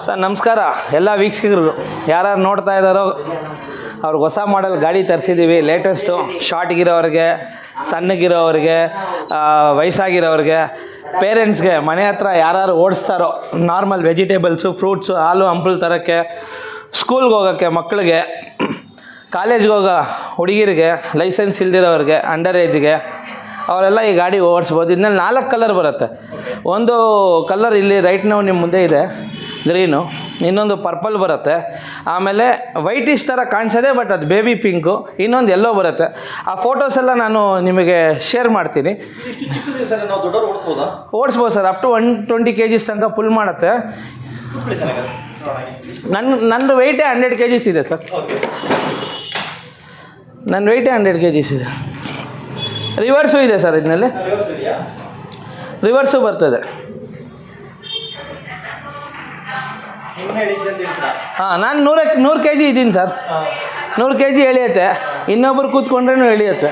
Sir ನಮಸ್ಕಾರ ಎಲ್ಲ ವೀಕ್ಷಕರು ಯಾರು ನೋಡ್ತಾ ಇದ್ದಾರೋ ಅವ್ರಿಗೆ ಹೊಸ ಮಾಡೆಲ್ ಗಾಡಿ ತರಿಸಿದ್ದೀವಿ. ಲೇಟೆಸ್ಟು ಶಾರ್ಟ್ಗಿರೋರಿಗೆ, ಸಣ್ಣಗಿರೋರಿಗೆ, ವಯಸ್ಸಾಗಿರೋರಿಗೆ, ಪೇರೆಂಟ್ಸ್ಗೆ, ಮನೆ ಹತ್ರ ಯಾರು ಓಡಿಸ್ತಾರೋ ನಾರ್ಮಲ್ ವೆಜಿಟೇಬಲ್ಸು, ಫ್ರೂಟ್ಸು, ಹಾಲು ಹಂಪಲು ತರೋಕ್ಕೆ, ಸ್ಕೂಲ್ಗೆ ಹೋಗೋಕ್ಕೆ ಮಕ್ಕಳಿಗೆ, ಕಾಲೇಜ್ಗೆ ಹೋಗೋ ಹುಡುಗಿರಿಗೆ, ಲೈಸೆನ್ಸ್ ಇಲ್ದಿರೋರಿಗೆ, ಅಂಡರ್ ಏಜ್ಗೆ ಅವರೆಲ್ಲ ಈ ಗಾಡಿ ಓಡಿಸ್ಬೋದು. ಇದನ್ನಲ್ಲಿ 4 ಕಲರ್ ಬರುತ್ತೆ. ಒಂದು ಕಲರ್ ಇಲ್ಲಿ ರೈಟ್ ನಾವು ನಿಮ್ಮ ಮುಂದೆ ಇದೆ, ಗ್ರೀನು. ಇನ್ನೊಂದು ಪರ್ಪಲ್ ಬರುತ್ತೆ. ಆಮೇಲೆ ವೈಟಿಶ್ ಥರ ಕಾಣಿಸೋದೆ, ಬಟ್ ಅದು ಬೇಬಿ ಪಿಂಕು. ಇನ್ನೊಂದು ಎಲ್ಲೋ ಬರುತ್ತೆ. ಆ ಫೋಟೋಸ್ ಎಲ್ಲ ನಾನು ನಿಮಗೆ ಶೇರ್ ಮಾಡ್ತೀನಿ. ಓಡಿಸ್ಬೋದು ಸರ್. ಅಪ್ ಟು 120 kgs ತನಕ ಫುಲ್ ಮಾಡುತ್ತೆ. ನಂದು ವೆಯ್ಟೇ 100 kgs ಇದೆ ಸರ್. ನನ್ನ ವೆಯ್ಟೇ 100 kgs ಇದೆ. ರಿವರ್ಸು ಇದೆ ಸರ್. ಇದರಲ್ಲಿ ರಿವರ್ಸು ಬರ್ತದೆ. ಹಾಂ, ನಾನು 100 kg ಇದ್ದೀನಿ ಸರ್. 100 kg ಎಳೆಯುತ್ತೆ. ಇನ್ನೊಬ್ರು ಕೂತ್ಕೊಂಡ್ರೂ ಎಳೆಯುತ್ತೆ.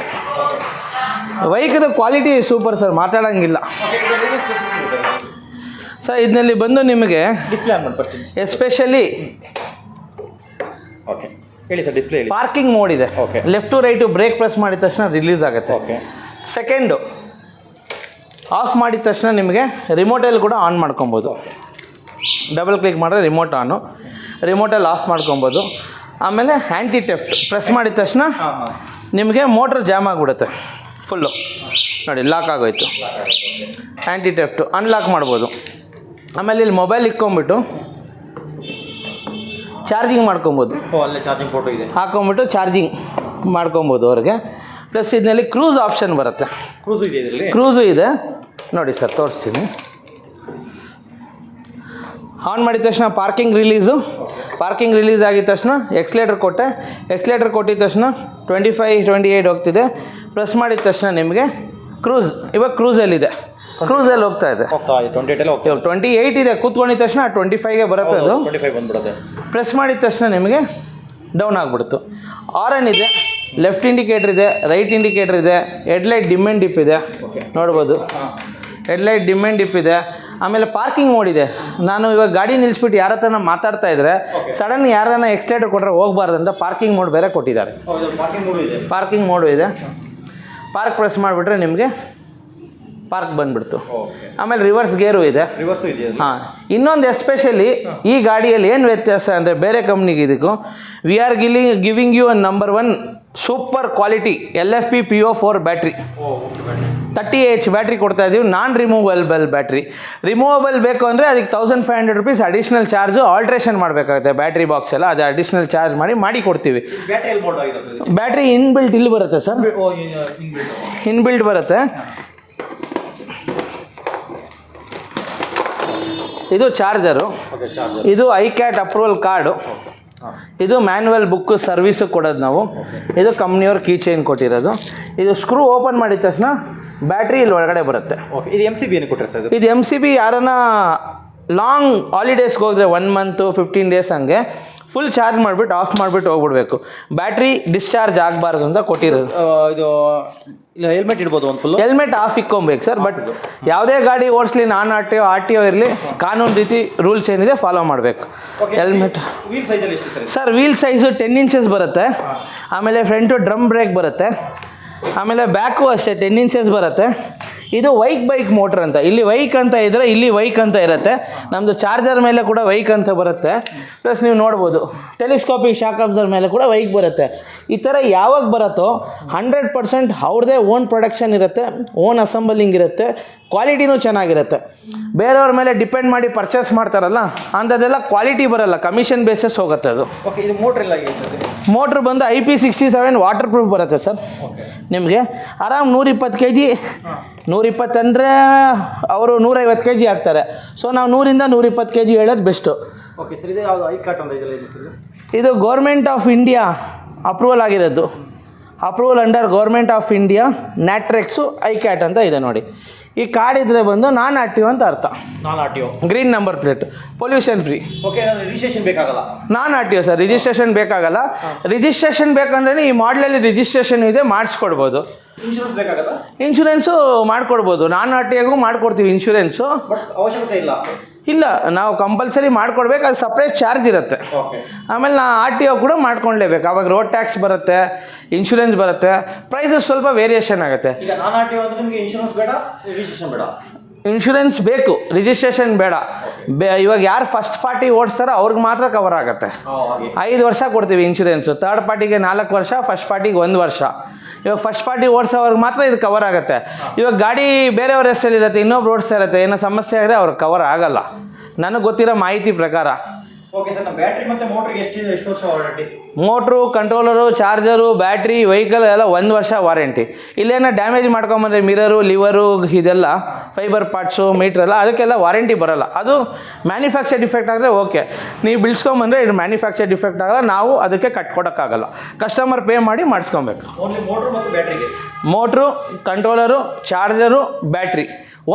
ಬೈಕದು ಕ್ವಾಲಿಟಿ ಸೂಪರ್ ಸರ್, ಮಾತಾಡೋಂಗಿಲ್ಲ ಸರ್. ಇದರಲ್ಲಿ ಬಂದು ನಿಮಗೆ ಡಿಸ್ಪ್ಲೇ ಆನ್ ಮಾಡಿ ಎಸ್ಪೆಷಲಿ ಓಕೆ ಹೇಳಿ ಸರ್. ಡಿಸ್ಪ್ಲೇ ಹೇಳಿ. ಪಾರ್ಕಿಂಗ್ ಮೋಡ್ ಇದೆ. Okay. Left to right brake press ಮಾಡಿದ ತಕ್ಷಣ ರಿಲೀಸ್ ಆಗುತ್ತೆ. ಓಕೆ. ಸೆಕೆಂಡು ಆಫ್ ಮಾಡಿದ ತಕ್ಷಣ ನಿಮಗೆ ರಿಮೋಟಲ್ಲಿ ಕೂಡ ಆನ್ ಮಾಡ್ಕೊಬೋದು. ಡಬಲ್ ಕ್ಲಿಕ್ ಮಾಡಿದ್ರೆ ರಿಮೋಟ್ ಆನು, ರಿಮೋಟಲ್ಲಿ ಆಫ್ ಮಾಡ್ಕೊಬೋದು. ಆಮೇಲೆ ಆ್ಯಂಟಿ ಟೆಫ್ಟ್ ಪ್ರೆಸ್ ಮಾಡಿದ ತಕ್ಷಣ ನಿಮಗೆ ಮೋಟ್ರ್ ಜಾಮ್ ಆಗಿಬಿಡುತ್ತೆ ಫುಲ್ಲು. ನೋಡಿ, ಲಾಕ್ ಆಗೋಯ್ತು. ಆ್ಯಂಟಿ ಟೆಫ್ಟು ಅನ್ಲಾಕ್ ಮಾಡ್ಬೋದು. ಆಮೇಲೆ ಇಲ್ಲಿ ಮೊಬೈಲ್ ಇಕ್ಕೊಂಬಿಟ್ಟು ಚಾರ್ಜಿಂಗ್ ಮಾಡ್ಕೊಬೋದು. ಅಲ್ಲೇ ಚಾರ್ಜಿಂಗ್ ಫೋಟೋ ಇದೆ, ಹಾಕೊಂಬಿಟ್ಟು ಚಾರ್ಜಿಂಗ್ ಮಾಡ್ಕೊಬೋದು ಅವ್ರಿಗೆ. ಪ್ಲಸ್ ಇದರಲ್ಲಿ ಕ್ರೂಸ್ ಆಪ್ಷನ್ ಬರುತ್ತೆ. ಕ್ರೂಸು ಇದೆ ಇದರಲ್ಲಿ. ಕ್ರೂಸು ಇದೆ ನೋಡಿ ಸರ್, ತೋರಿಸ್ತೀನಿ. ಆನ್ ಮಾಡಿದ ತಕ್ಷಣ ಪಾರ್ಕಿಂಗ್ ರಿಲೀಸು. ಪಾರ್ಕಿಂಗ್ ರಿಲೀಸ್ ಆಗಿದ ತಕ್ಷಣ ಎಕ್ಸ್ಲೇಟರ್ ಕೊಟ್ಟೆ. ಎಕ್ಸ್ಲೇಟರ್ ಕೊಟ್ಟಿದ ತಕ್ಷಣ 25, 28 ಹೋಗ್ತಿದೆ. ಪ್ರೆಸ್ ಮಾಡಿದ ತಕ್ಷಣ ನಿಮಗೆ ಕ್ರೂಸ್, ಇವಾಗ ಕ್ರೂಸಲ್ಲಿದೆ. ಕ್ರೂಸಲ್ಲಿ ಹೋಗ್ತಾ ಇದೆ. 28 ಇದೆ. ಕೂತ್ಕೊಂಡಿದ ತಕ್ಷಣ 25ಗೆ ಬರುತ್ತೆ. ಅದು 25 ಬಂದ್ಬಿಡುತ್ತೆ. ಪ್ರೆಸ್ ಮಾಡಿದ ತಕ್ಷಣ ನಿಮಗೆ ಡೌನ್ ಆಗಿಬಿಡ್ತು. ಆರನ್ ಇದೆ, ಲೆಫ್ಟ್ ಇಂಡಿಕೇಟ್ರ್ ಇದೆ, ರೈಟ್ ಇಂಡಿಕೇಟ್ರ್ ಇದೆ, ಹೆಡ್ಲೈಟ್ ಡಿಮ್ ಆ್ಯಂಡ್ ಡಿಪ್ ಇದೆ, ನೋಡ್ಬೋದು. ಹೆಡ್ಲೈಟ್ ಡಿಮ್ ಆ್ಯಂಡ್ ಡಿಪ್ ಇದೆ. ಆಮೇಲೆ ಪಾರ್ಕಿಂಗ್ ಮೋಡ್ ಇದೆ. ನಾನು ಇವಾಗ ಗಾಡಿ ನಿಲ್ಲಿಸ್ಬಿಟ್ಟು ಯಾರ ಹತ್ರ ಮಾತಾಡ್ತಾ ಇದ್ದರೆ ಸಡನ್ ಯಾರನ್ನ ಎಕ್ಸ್ಲೇಟರ್ ಕೊಟ್ಟರೆ ಹೋಗಬಾರ್ದಂತ ಪಾರ್ಕಿಂಗ್ ಮೋಡ್ ಬೇರೆ ಕೊಟ್ಟಿದ್ದಾರೆ. ಪಾರ್ಕಿಂಗ್ ಮೋಡು ಇದೆ. ಪಾರ್ಕ್ ಪ್ರೆಸ್ ಮಾಡಿಬಿಟ್ರೆ ನಿಮಗೆ ಪಾರ್ಕ್ ಬಂದುಬಿಡ್ತು. ಆಮೇಲೆ ರಿವರ್ಸ್ ಗೇರು ಇದೆ. ಹಾಂ, ಇನ್ನೊಂದು ಎಸ್ಪೆಷಲಿ ಈ ಗಾಡಿಯಲ್ಲಿ ಏನು ವ್ಯತ್ಯಾಸ ಅಂದರೆ ಬೇರೆ ಕಂಪ್ನಿಗೆ ಇದಕ್ಕೂ, we are giving you number 1 super quality LFP PO4 battery. 30H battery ಕೊಡ್ತಾ ಇದ್ದೀವಿ. ನಾನ್ ರಿಮೂವಬಲ್ ಬ್ಯಾಟ್ರಿ. ರಿಮೂವಬಲ್ ಬೇಕು ಅಂದರೆ ಅದಕ್ಕೆ 1500 rupees ಅಡಿಷ್ನಲ್ ಚಾರ್ಜು. ಆಲ್ಟ್ರೇಷನ್ ಮಾಡಬೇಕಾಗುತ್ತೆ ಬ್ಯಾಟ್ರಿ ಬಾಕ್ಸ್ ಎಲ್ಲ, ಅದು ಅಡಿಷ್ನಲ್ ಚಾರ್ಜ್ ಮಾಡಿ ಕೊಡ್ತೀವಿ. ಬ್ಯಾಟ್ರಿ ಇನ್ಬಿಲ್ಟ್ ಇಲ್ಲಿ ಬರುತ್ತೆ ಸರ್. ಇನ್ಬಿಲ್ಟ್ ಬರುತ್ತೆ. ಇದು ಚಾರ್ಜರು. ಇದು ಐಕ್ಯಾಟ್ ಅಪ್ರೂವಲ್ ಕಾರ್ಡು. ಇದು ಮ್ಯಾನ್ಯುವಲ್ ಬುಕ್ಕು ಸರ್ವಿಸು ಕೊಡೋದು ನಾವು. ಇದು ಕಂಪ್ನಿಯವ್ರು ಕೀ ಚೈನ್ ಕೊಟ್ಟಿರೋದು. ಇದು ಸ್ಕ್ರೂ ಓಪನ್ ಮಾಡಿದ ತಕ್ಷಣ ಬ್ಯಾಟ್ರಿ ಇಲ್ಲಿ ಒಳಗಡೆ ಬರುತ್ತೆ. ಇದು MCB ಏನು ಕೊಟ್ಟರೆ ಸರ್? ಇದು MCB ಯಾರನ್ನ ಲಾಂಗ್ ಹಾಲಿಡೇಸ್ಗೆ ಹೋದರೆ 1 month 15 days ಹಂಗೆ ಫುಲ್ ಚಾರ್ಜ್ ಮಾಡಿಬಿಟ್ಟು ಆಫ್ ಮಾಡಿಬಿಟ್ಟು ಹೋಗ್ಬಿಡ್ಬೇಕು. ಬ್ಯಾಟ್ರಿ ಡಿಸ್ಚಾರ್ಜ್ ಆಗಬಾರ್ದು ಅಂತ ಕೊಟ್ಟಿರೋದು. ಇದು ಇಲ್ಲ, ಹೆಲ್ಮೆಟ್ ಇಡ್ಬೋದು ಒಂದು ಫುಲ್. ಹೆಲ್ಮೆಟ್ ಆಫ್ ಇಕ್ಕೊಬೇಕು ಸರ್. ಬಟ್ ಯಾವುದೇ ಗಾಡಿ ಓಡಿಸ್ಲಿ, ನಾನ್ ಆರ್ ಟಿ ಒ ಇರಲಿ, ಕಾನೂನು ರೀತಿ ರೂಲ್ಸ್ ಏನಿದೆ ಫಾಲೋ ಮಾಡಬೇಕು. ಹೆಲ್ಮೆಟ್ ವೀಲ್ ಸೈಜಲ್ಲಿ ಎಷ್ಟು sir? Sir wheel size 10 inches ಬರುತ್ತೆ. ಆಮೇಲೆ ಫ್ರಂಟು ಡ್ರಮ್ ಬ್ರೇಕ್ ಬರುತ್ತೆ. ಆಮೇಲೆ ಬ್ಯಾಕು ಅಷ್ಟೇ 10 inches ಬರುತ್ತೆ. ಇದು ಬೈಕ್ ಮೋಟ್ರ್ ಅಂತ. ಇಲ್ಲಿ ವೈಕ್ ಅಂತ ಇದ್ದರೆ ಇಲ್ಲಿ ವೈಕ್ ಅಂತ ಇರುತ್ತೆ. ನಮ್ಮದು ಚಾರ್ಜರ್ ಮೇಲೆ ಕೂಡ ವೈಕ್ ಅಂತ ಬರುತ್ತೆ. ಪ್ಲಸ್ ನೀವು ನೋಡ್ಬೋದು ಟೆಲಿಸ್ಕೋಪಿಕ್ ಶಾಕ್ ಅಬ್ಸರ್ವರ್ ಮೇಲೆ ಕೂಡ ವೈಕ್ ಬರುತ್ತೆ. ಈ ಥರ ಯಾವಾಗ ಬರುತ್ತೋ 100% ಅವ್ರದ್ದೇ ಓನ್ ಪ್ರೊಡಕ್ಷನ್ ಇರುತ್ತೆ, ಓನ್ ಅಸೆಂಬಲಿಂಗ್ ಇರುತ್ತೆ, ಕ್ವಾಲಿಟಿನೂ ಚೆನ್ನಾಗಿರುತ್ತೆ. ಬೇರೆಯವ್ರ ಮೇಲೆ ಡಿಪೆಂಡ್ ಮಾಡಿ ಪರ್ಚೇಸ್ ಮಾಡ್ತಾರಲ್ಲ ಅಂಥದ್ದೆಲ್ಲ ಕ್ವಾಲಿಟಿ ಬರೋಲ್ಲ, ಕಮಿಷನ್ ಬೇಸಸ್ ಹೋಗುತ್ತೆ ಅದು. ಓಕೆ. ಇದು ಮೋಟ್ರ್ ಎಲ್ಲ ಮೋಟ್ರ್ ಬಂದು IP67 ವಾಟರ್ ಪ್ರೂಫ್ ಬರುತ್ತೆ ಸರ್. ನಿಮಗೆ ಆರಾಮ್ 120 kg, 120 ಅಂದರೆ ಅವರು 150 kg ಹಾಕ್ತಾರೆ. ಸೊ ನಾವು 100 ಇಂದ 120 kg ಹೇಳೋದು ಬೆಸ್ಟು. Okay sir. ಇದು ಯಾವುದು ಐಕಾಟ್ ಅಂತ ಇದೆಲ್ಲ ಸರ್? ಇದು ಗೌರ್ಮೆಂಟ್ ಆಫ್ ಇಂಡಿಯಾ ಅಪ್ರೂವಲ್ ಆಗಿರೋದು. Approval under government of India NATRAX ICAT ಅಂತ ಇದೆ ನೋಡಿ. ಈ ಕಾರ್ಡ್ ಇದ್ರೆ ಬಂದು ನಾನ್ ಆಕ್ಟಿವ್ ಅಂತ ಅರ್ಥ. Non active, green number plate, pollution free. Okay. Registration ಬೇಕಾಗಲ್ಲ. ನಾನ್ ಆಕ್ಟಿವ್ ಸರ್, ರಿಜಿಸ್ಟ್ರೇಷನ್ ಬೇಕಾಗಲ್ಲ. ರಿಜಿಸ್ಟ್ರೇಷನ್ ಬೇಕಂದ್ರೆ ಈ ಮಾಡಲಲ್ಲಿ ರಿಜಿಸ್ಟ್ರೇಷನ್ ಇದೆ, ಮಾಡಿಸ್ಕೊಡ್ಬೋದು. ಇನ್ಶೂರೆನ್ಸ್ ಬೇಕಾಗತ್ತಾ? ಇನ್ಶೂರೆನ್ಸು ಮಾಡ್ಕೊಡ್ಬೋದು. ನಾನ್ ಆರ್ ಟಿ ಆಗೂ ಮಾಡ್ಕೊಡ್ತೀವಿ ಇನ್ಶೂರೆನ್ಸು. ಬಟ್ ಅವಶ್ಯಕತೆ ಇಲ್ಲ. ಇಲ್ಲ, ನಾವು ಕಂಪಲ್ಸರಿ ಮಾಡ್ಕೊಡ್ಬೇಕು, ಅದು ಸಪ್ರೇಟ್ ಚಾರ್ಜ್ ಇರುತ್ತೆ. ಓಕೆ. ಆಮೇಲೆ ನಾ RTO ಕೂಡ ಮಾಡ್ಕೊಳ್ಲೇಬೇಕು. ಅವಾಗ ರೋಡ್ ಟ್ಯಾಕ್ಸ್ ಬರುತ್ತೆ, ಇನ್ಶೂರೆನ್ಸ್ ಬರುತ್ತೆ, ಪ್ರೈಸಸ್ ಸ್ವಲ್ಪ ವೇರಿಯೇಷನ್ ಆಗುತ್ತೆ. ಈಗ ನಾನ್ RTO ಅಂದ್ರೆ ನಿಮಗೆ ಇನ್ಶೂರೆನ್ಸ್ ಬೇಡ, ರಿಜಿಸ್ಟ್ರೇಷನ್ ಬೇಡ? ಇನ್ಶೂರೆನ್ಸ್ ಬೇಕು, ರಿಜಿಸ್ಟ್ರೇಷನ್ ಬೇಡ. ಇವಾಗ ಯಾರು ಫಸ್ಟ್ ಪಾರ್ಟಿ ಓಡಿಸ್ತಾರೋ ಅವ್ರಿಗೆ ಮಾತ್ರ ಕವರ್ ಆಗುತ್ತೆ. 5 ವರ್ಷ ಕೊಡ್ತೀವಿ ಇನ್ಶೂರೆನ್ಸು, ಥರ್ಡ್ ಪಾರ್ಟಿಗೆ 4 ವರ್ಷ, ಫಸ್ಟ್ ಪಾರ್ಟಿಗೆ 1 ವರ್ಷ. ಇವಾಗ ಫಸ್ಟ್ ಪಾರ್ಟಿ ಓಡಿಸೋವ್ರಿಗೆ ಮಾತ್ರ ಇದು ಕವರ್ ಆಗುತ್ತೆ. ಇವಾಗ ಗಾಡಿ ಬೇರೆಯವ್ರ ಹೆಸರಲ್ಲಿರುತ್ತೆ, ಇನ್ನೊಬ್ರು ಓಡಿಸ್ತಾ ಇರುತ್ತೆ, ಏನೋ ಸಮಸ್ಯೆ ಆದರೆ ಅವ್ರಿಗೆ ಕವರ್ ಆಗಲ್ಲ, ನನಗೆ ಗೊತ್ತಿರೋ ಮಾಹಿತಿ ಪ್ರಕಾರ. ಓಕೆ ಸರ್, ನಮ್ಮ ಬ್ಯಾಟ್ರಿ ಮತ್ತು ಮೋಟ್ರಿಗೆ ಎಷ್ಟು ವರ್ಷ warranty? Motor, controller, charger, battery, vehicle ಎಲ್ಲ 1 ವರ್ಷ ವಾರಂಟಿ. ಇಲ್ಲೇನೋ ಡ್ಯಾಮೇಜ್ ಮಾಡ್ಕೊಂಬಂದ್ರೆ ಮಿರರು, ಲಿವರು, ಇದೆಲ್ಲ ಫೈಬರ್ ಪಾರ್ಟ್ಸು, ಮೀಟ್ರೆಲ್ಲ ಅದಕ್ಕೆಲ್ಲ ವಾರಂಟಿ ಬರೋಲ್ಲ. ಅದು ಮ್ಯಾನುಫ್ಯಾಕ್ಚರ್ ಡಿಫೆಕ್ಟ್ ಆದರೆ ಓಕೆ, ನೀವು ಬಿಡಿಸ್ಕೊಂಬಂದರೆ ಇದು ಮ್ಯಾನುಫ್ಯಾಕ್ಚರ್ ಡಿಫೆಕ್ಟ್ ಆಗಲ್ಲ, ನಾವು ಅದಕ್ಕೆ ಕಟ್ಕೊಡೋಕ್ಕಾಗಲ್ಲ, ಕಸ್ಟಮರ್ ಪೇ ಮಾಡಿ ಮಾಡಿಸ್ಕೊಬೇಕು. ಓನ್ಲಿ ಮೋಟ್ರು ಮತ್ತು ಬ್ಯಾಟ್ರಿಗೆ? ಮೋಟ್ರು, ಕಂಟ್ರೋಲರು, ಚಾರ್ಜರು, ಬ್ಯಾಟ್ರಿ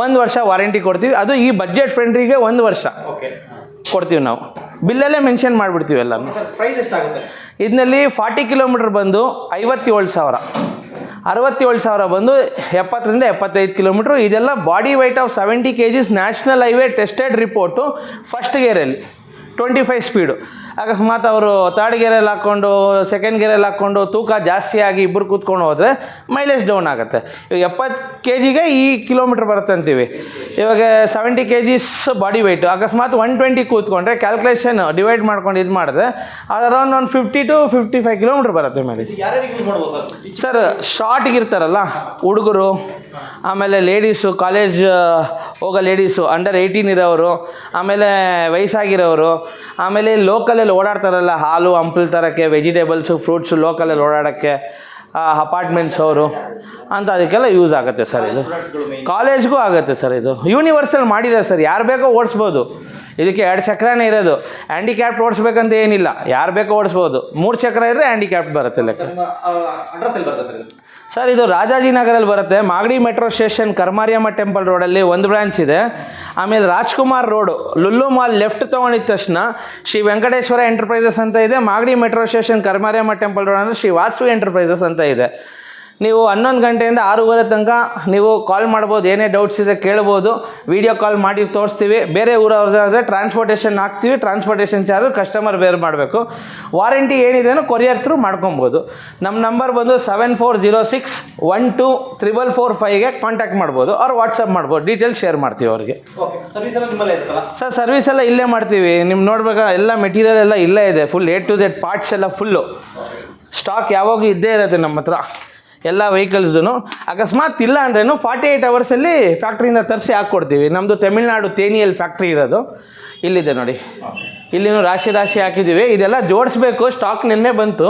1 ವರ್ಷ ವಾರಂಟಿ ಕೊಡ್ತೀವಿ. ಅದು ಈ ಬಡ್ಜೆಟ್ ಫ್ರೆಂಡ್ರಿಗೆ 1 ವರ್ಷ ಓಕೆ ಕೊಡ್ತೀವಿ ನಾವು. ಬಿಲ್ಲಲ್ಲೇ ಮೆನ್ಷನ್ ಮಾಡಿಬಿಡ್ತೀವಿ ಎಲ್ಲ. ಸರ್ ಪ್ರೈಸ್ ಎಷ್ಟಾಗುತ್ತೆ? ಇದರಲ್ಲಿ 40 ಕಿಲೋಮೀಟ್ರ್ ಬಂದು 57,000, 67,000 ಬಂದು 70ರಿಂದ 75 ಕಿಲೋಮೀಟ್ರು. ಇದೆಲ್ಲ body weight of 70 kgs, national highway tested report, first ಗೇರಲ್ಲಿ 25 ಸ್ಪೀಡು. ಅಕಸ್ಮಾತ್ ಅವರು ಥರ್ಡ್ ಗೇರಲ್ಲಿ ಹಾಕ್ಕೊಂಡು ಸೆಕೆಂಡ್ ಗೇರಲ್ಲಿ ಹಾಕ್ಕೊಂಡು ತೂಕ ಜಾಸ್ತಿ ಆಗಿ ಇಬ್ಬರು ಕೂತ್ಕೊಂಡು ಹೋದರೆ ಮೈಲೇಜ್ ಡೌನ್ ಆಗುತ್ತೆ. ಇವಾಗ 70 kgಗೆ ಈ ಕಿಲೋಮೀಟ್ರ್ ಬರುತ್ತೆ ಅಂತೀವಿ. ಇವಾಗ 70 kgs ಬಾಡಿ ವೆಯ್ಟು, ಅಕಸ್ಮಾತ್ 120 ಕೂತ್ಕೊಂಡ್ರೆ ಕ್ಯಾಲ್ಕುಲೇಷನ್ ಡಿವೈಡ್ ಮಾಡ್ಕೊಂಡು ಇದು ಮಾಡಿದ್ರೆ ಅದು ಅರೌಂಡ್ ಒಂದು 50 to 55 ಕಿಲೋಮೀಟ್ರ್ ಬರುತ್ತೆ ಮೈಲೇಜ್. ಯಾರ್ಯಾರಿಗೆ ಯೂಸ್ ಮಾಡ್ಬೋದು ಸರ್? ಶಾರ್ಟ್ಗೆ ಇರ್ತಾರಲ್ಲ ಹುಡುಗರು, ಆಮೇಲೆ ಲೇಡೀಸು, ಕಾಲೇಜ್ ಹೋಗೋ ಲೇಡೀಸು, ಅಂಡರ್ 18 ಇರೋರು, ಆಮೇಲೆ ವಯಸ್ಸಾಗಿರೋರು, ಆಮೇಲೆ ಲೋಕಲಲ್ಲಿ ಓಡಾಡ್ತಾರಲ್ಲ ಹಾಲು ಹಂಪಲು ತರೋಕ್ಕೆ, ವೆಜಿಟೇಬಲ್ಸು, ಫ್ರೂಟ್ಸು ಲೋಕಲಲ್ಲಿ ಓಡಾಡೋಕ್ಕೆ, ಅಪಾರ್ಟ್ಮೆಂಟ್ಸ್ ಅವರು ಅಂತ ಅದಕ್ಕೆಲ್ಲ ಯೂಸ್ ಆಗುತ್ತೆ ಸರ್. ಇದು ಕಾಲೇಜ್ಗೂ ಆಗುತ್ತೆ ಸರ್. ಇದು ಯೂನಿವರ್ಸಲ್ ಮಾಡಿರೋ ಸರ್, ಯಾರು ಬೇಕೋ ಓಡಿಸ್ಬೋದು. ಇದಕ್ಕೆ 2 ಚಕ್ರನೇ ಇರೋದು, ಹ್ಯಾಂಡಿಕ್ಯಾಪ್ಟ್ ಓಡಿಸ್ಬೇಕಂತ ಏನಿಲ್ಲ, ಯಾರು ಬೇಕೋ ಓಡಿಸ್ಬೋದು. 3 ಚಕ್ರ ಇದ್ದರೆ ಹ್ಯಾಂಡಿಕ್ಯಾಪ್ಟ್ ಬರುತ್ತೆ ಲೆಕ್ಕ. ಅಡ್ರೆಸ್ ಎಲ್ಲಿ ಬರುತ್ತೆ ಸರ್? ಸರ್ ಇದು ರಾಜಾಜಿನಗರಲ್ಲಿ ಬರುತ್ತೆ. Magadi metro station Karmariyamma temple ರೋಡಲ್ಲಿ ಒಂದು ಬ್ರಾಂಚ್ ಇದೆ. ಆಮೇಲೆ Rajkumar road Lulu mall left ತೊಗೊಂಡಿದ್ದ ತಕ್ಷಣ ಶ್ರೀ ವೆಂಕಟೇಶ್ವರ ಎಂಟರ್ಪ್ರೈಸಸ್ ಅಂತ ಇದೆ. Magadi metro station Karmariyamma temple road ಅಂದರೆ ಶ್ರೀ ವಾಸು ಎಂಟರ್ಪ್ರೈಸಸ್ ಅಂತ ಇದೆ. ನೀವು 11 ಗಂಟೆಯಿಂದ 6:30 ತನಕ ನೀವು ಕಾಲ್ ಮಾಡ್ಬೋದು, ಏನೇ ಡೌಟ್ಸ್ ಇದ್ದರೆ ಕೇಳ್ಬೋದು. ವೀಡಿಯೋ ಕಾಲ್ ಮಾಡಿ ತೋರಿಸ್ತೀವಿ. ಬೇರೆ ಊರವ್ರದ್ದಾದರೆ ಟ್ರಾನ್ಸ್ಪೋರ್ಟೇಷನ್ ಹಾಕ್ತೀವಿ, ಟ್ರಾನ್ಸ್ಪೋರ್ಟೇಷನ್ ಚಾರ್ಜ್ ಕಸ್ಟಮರ್ ಬೇರೆ ಮಾಡಬೇಕು. ವಾರಂಟಿ ಏನಿದೆನೋ ಕೊರಿಯರ್ ಥ್ರೂ ಮಾಡ್ಕೊಬೋದು. ನಮ್ಮ ನಂಬರ್ ಬಂದು 7406124445ಗೆ ಕಾಂಟ್ಯಾಕ್ಟ್ ಮಾಡ್ಬೋದು, ಅವ್ರು ವಾಟ್ಸಪ್ ಮಾಡ್ಬೋದು, ಡೀಟೇಲ್ಸ್ ಶೇರ್ ಮಾಡ್ತೀವಿ ಅವ್ರಿಗೆ. ಓಕೆ, ಸರ್ವಿಸ್ ಎಲ್ಲ ನಿಮ್ಮಲ್ಲೇ ಇರುತ್ತಲ್ಲ ಸರ್? ಸರ್ವಿಸ್ ಎಲ್ಲ ಇಲ್ಲೇ ಮಾಡ್ತೀವಿ. ನಿಮ್ಮ ನೋಡ್ಬೇಕಾ ಎಲ್ಲ ಮೆಟೀರಿಯಲ್ ಎಲ್ಲ ಇಲ್ಲೇ ಇದೆ, full A to Z parts ಎಲ್ಲ ಫುಲ್ಲು ಸ್ಟಾಕ್ ಯಾವಾಗ ಇದ್ದೇ ಇರುತ್ತೆ ನಮ್ಮ ಹತ್ರ ಎಲ್ಲ ವೆಹಿಕಲ್ಸೂ. ಅಕಸ್ಮಾತ್ ಇಲ್ಲ ಅಂದ್ರೂ 48 ಅವರ್ಸಲ್ಲಿ ಫ್ಯಾಕ್ಟ್ರಿಯಿಂದ ತರಿಸಿ ಹಾಕ್ಕೊಡ್ತೀವಿ. ನಮ್ಮದು ತಮಿಳ್ನಾಡು ತೇನಿಯಲ್ಲಿ ಫ್ಯಾಕ್ಟ್ರಿ ಇರೋದು, ಇಲ್ಲಿದೆ ನೋಡಿ. ಇಲ್ಲಿನೂ ರಾಶಿ ರಾಶಿ ಹಾಕಿದ್ದೀವಿ. ಇದೆಲ್ಲ ಜೋಡಿಸ್ಬೇಕು, ಸ್ಟಾಕ್ ನಿನ್ನೆ ಬಂತು.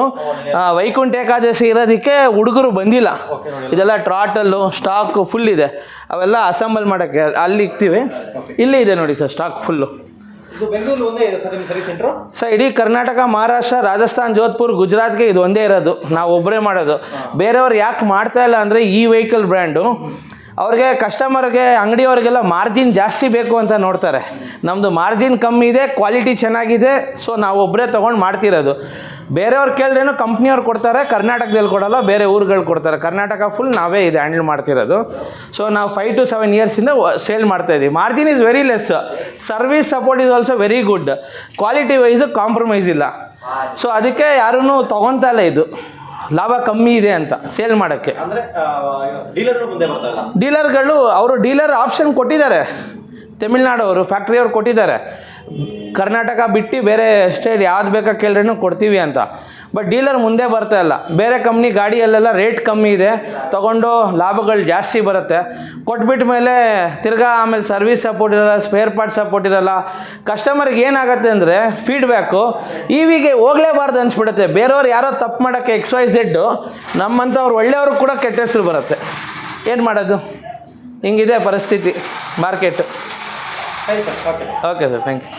ವೈಕುಂಠ ಏಕಾದಶಿ ಇರೋದಕ್ಕೆ ಹುಡುಗರು ಬಂದಿಲ್ಲ. ಇದೆಲ್ಲ ಟ್ರಾಟಲ್ಲು ಸ್ಟಾಕ್ ಫುಲ್ ಇದೆ, ಅವೆಲ್ಲ ಅಸೆಂಬಲ್ ಮಾಡೋಕ್ಕೆ ಅಲ್ಲಿ ಇಕ್ತೀವಿ. ಇಲ್ಲಿ ಇದೆ ನೋಡಿ ಸರ್ ಸ್ಟಾಕ್ ಫುಲ್ಲು. ಇದು ಬೆಂಗಳೂರು ಒಂದೇ ಇದೆ ಸರ್ ನಿಮ್ಮ ಸರ್ವಿಸ್ ಸೆಂಟ್ರು? ಸರ್ ಇಡೀ ಕರ್ನಾಟಕ, ಮಹಾರಾಷ್ಟ್ರ, ರಾಜಸ್ಥಾನ್, ಜೋಧ್ಪುರ್, ಗುಜರಾತ್ಗೆ ಇದು ಒಂದೇ ಇರೋದು. ನಾವು ಒಬ್ಬರೇ ಮಾಡೋದು. ಬೇರೆಯವ್ರು ಯಾಕೆ ಮಾಡ್ತಾ ಇಲ್ಲ ಅಂದರೆ ಈ ವೆಹಿಕಲ್ ಬ್ರ್ಯಾಂಡು ಅವ್ರಿಗೆ ಕಸ್ಟಮರ್ಗೆ ಅಂಗಡಿಯವ್ರಿಗೆಲ್ಲ ಮಾರ್ಜಿನ್ ಜಾಸ್ತಿ ಬೇಕು ಅಂತ ನೋಡ್ತಾರೆ. ನಮ್ಮದು ಮಾರ್ಜಿನ್ ಕಮ್ಮಿ ಇದೆ, ಕ್ವಾಲಿಟಿ ಚೆನ್ನಾಗಿದೆ, ಸೊ ನಾವು ಒಬ್ಬರೇ ತೊಗೊಂಡು ಮಾಡ್ತಿರೋದು. ಬೇರೆಯವ್ರು ಕೇಳಿದ್ರೇನು ಕಂಪ್ನಿಯವ್ರು ಕೊಡ್ತಾರೆ, ಕರ್ನಾಟಕದಲ್ಲಿ ಕೊಡೋಲ್ಲ, ಬೇರೆ ಊರುಗಳು ಕೊಡ್ತಾರೆ. ಕರ್ನಾಟಕ ಫುಲ್ ನಾವೇ ಇದು ಹ್ಯಾಂಡಲ್ ಮಾಡ್ತಿರೋದು. ಸೊ ನಾವು 5 to 7 ಇಯರ್ಸಿಂದ ಸೇಲ್ ಮಾಡ್ತಾಯಿದ್ದೀವಿ. Margin is very less, service support is also very good, quality wise compromise ಇಲ್ಲ. ಸೊ ಅದಕ್ಕೆ ಯಾರೂ ತೊಗೊತಾ ಇಲ್ಲ, ಇದು ಲಾಭ ಕಮ್ಮಿ ಇದೆ ಅಂತ ಸೇಲ್ ಮಾಡೋಕ್ಕೆ. ಅಂದರೆ ಡೀಲರ್ಗಳು ಮುಂದೆ ಬರ್ತಾರಲ್ಲ, ಡೀಲರ್ಗಳು ಅವರು ಡೀಲರ್ ಆಪ್ಷನ್ ಕೊಟ್ಟಿದ್ದಾರೆ. ತಮಿಳ್ನಾಡವರು ಫ್ಯಾಕ್ಟ್ರಿಯವ್ರು ಕೊಟ್ಟಿದ್ದಾರೆ, ಕರ್ನಾಟಕ ಬಿಟ್ಟು ಬೇರೆ ಸ್ಟೇಟ್ ಯಾವ್ದು ಬೇಕಾ ಕೇಳಿದ್ರೂ ಕೊಡ್ತೀವಿ ಅಂತ. ಬಟ್ ಡೀಲರ್ ಮುಂದೆ ಬರ್ತಾ ಇಲ್ಲ. ಬೇರೆ ಕಂಪ್ನಿ ಗಾಡಿಯಲ್ಲೆಲ್ಲ ರೇಟ್ ಕಮ್ಮಿ ಇದೆ, ತೊಗೊಂಡು ಲಾಭಗಳು ಜಾಸ್ತಿ ಬರುತ್ತೆ. ಕೊಟ್ಬಿಟ್ಟ ಮೇಲೆ ತಿರ್ಗಾ ಆಮೇಲೆ ಸರ್ವಿಸ್ ಸಪೋರ್ಟ್ ಇರೋಲ್ಲ, ಸ್ಪೇರ್ ಪಾರ್ಟ್ ಸಪೋರ್ಟ್ ಇರೋಲ್ಲ. ಕಸ್ಟಮರ್ಗೆ ಏನಾಗುತ್ತೆ ಅಂದರೆ ಫೀಡ್ಬ್ಯಾಕು EVಗೆ ಹೋಗಲೇಬಾರ್ದು ಅನಿಸ್ಬಿಡುತ್ತೆ. ಬೇರೆಯವ್ರು ಯಾರೋ ತಪ್ಪು ಮಾಡೋಕ್ಕೆ XYZ, ನಮ್ಮಂಥವ್ರು ಒಳ್ಳೆಯವ್ರು ಕೂಡ ಕೆಟ್ಟ ಹೆಸರು ಬರುತ್ತೆ. ಏನು ಮಾಡೋದು? ಹಿಂಗಿದೆ ಪರಿಸ್ಥಿತಿ ಮಾರ್ಕೆಟು. ಸರಿ sir, okay okay sir, thank you.